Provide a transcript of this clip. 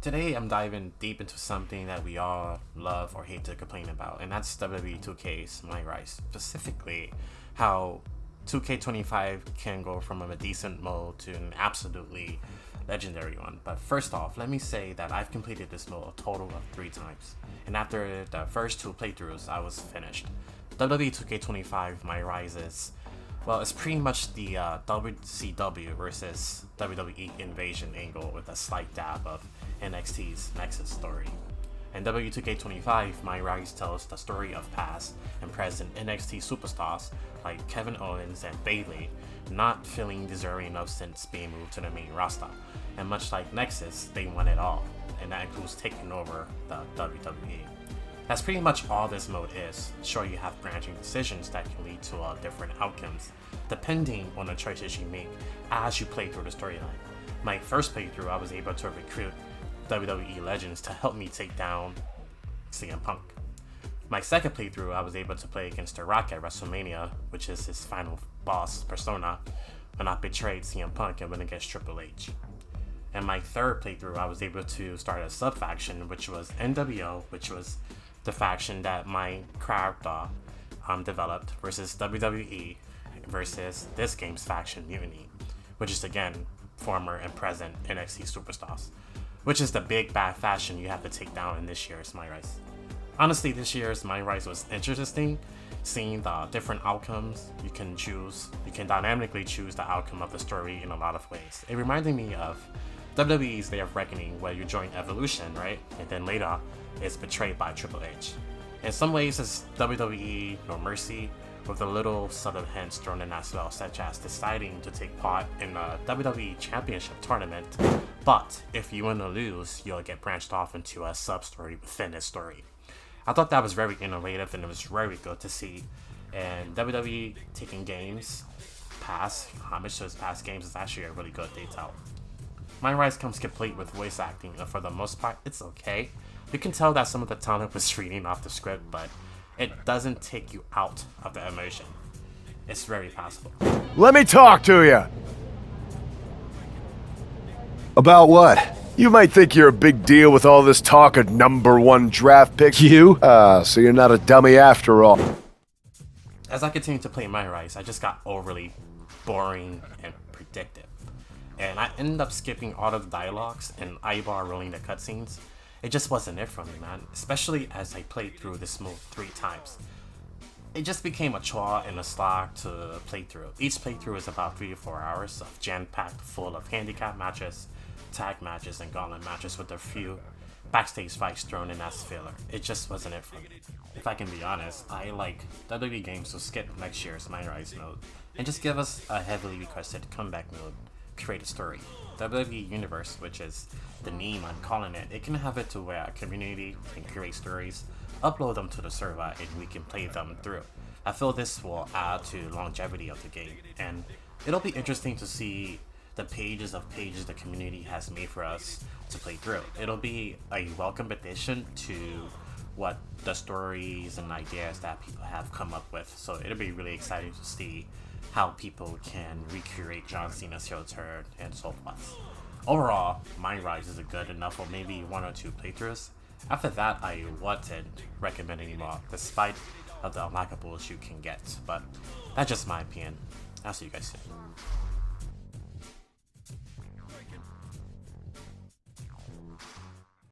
Today I'm diving deep into something that we all love or hate to complain about, and that's WWE 2K's MyRISE. Specifically, how 2K25 can go from a decent mode to an absolutely legendary one. But first off, let me say that I've completed this mode a total of 3 times, and after the first 2 playthroughs, I was finished. WWE 2K25 MyRISE is, well, it's pretty much the WCW versus WWE Invasion angle with a slight dab of NXT's NEXUS story. And W2K25 MyRISE tells the story of past and present NXT superstars like Kevin Owens and Bayley not feeling deserving of since being moved to the main roster. And much like NEXUS, they won it all, and that includes taking over the WWE. That's pretty much all this mode is. Sure, you have branching decisions that can lead to different outcomes, depending on the choices you make as you play through the storyline. My first playthrough, I was able to recruit WWE legends to help me take down CM Punk. My second playthrough, I was able to play against The Rock at WrestleMania, which is his final boss persona, when I betrayed CM Punk and went against Triple H. And my third playthrough, I was able to start a sub-faction, which was NWO, which was the faction that my character developed, versus WWE versus this game's faction, Mutiny, which is again former and present NXT superstars, which is the big bad faction you have to take down in this year's MyRISE. Honestly, this year's MyRISE was interesting, seeing the different outcomes you can choose. You can dynamically choose the outcome of the story in a lot of ways. It reminded me of WWE's Day of Reckoning, where you join Evolution, right? And then later, it's betrayed by Triple H. In some ways, it's WWE No Mercy, with a little subtle hints thrown in as well, such as deciding to take part in a WWE Championship tournament, but if you win or lose, you'll get branched off into a sub-story within this story. I thought that was very innovative, and it was very good to see. And WWE taking games past, homage to its past games, is actually a really good detail. MyRISE comes complete with voice acting, and for the most part, it's okay. You can tell that some of the talent was reading off the script, but it doesn't take you out of the emotion. It's very passable. Let me talk to you! About what? You might think you're a big deal with all this talk of #1 draft picks. You? So you're not a dummy after all. As I continue to play MyRISE, I just got overly boring and predictive. And I ended up skipping all of the dialogues and eyeball rolling the cutscenes. It just wasn't it for me, man, especially as I played through this mode 3 times. It just became a chore and a slog to play through. Each playthrough is about 3 to 4 hours of jam-packed full of handicap matches, tag matches, and gauntlet matches with a few backstage fights thrown in as filler. It just wasn't it for me. If I can be honest, I like WWE games to skip next year's MyRISE mode and just give us a heavily requested comeback mode, create a story. WWE Universe, which is the name I'm calling it, it can have it to where a community can create stories, upload them to the server, and we can play them through. I feel this will add to longevity of the game, and it'll be interesting to see the pages the community has made for us to play through. It'll be a welcome addition to what the stories and ideas that people have come up with, so it'll be really exciting to see how people can recreate John Cena's heel turn and so forth. Overall, MyRISE is a good enough for maybe 1 or 2 playthroughs. After that, I wouldn't recommend anymore, despite of the unlockables you can get, but that's just my opinion. I'll see you guys soon.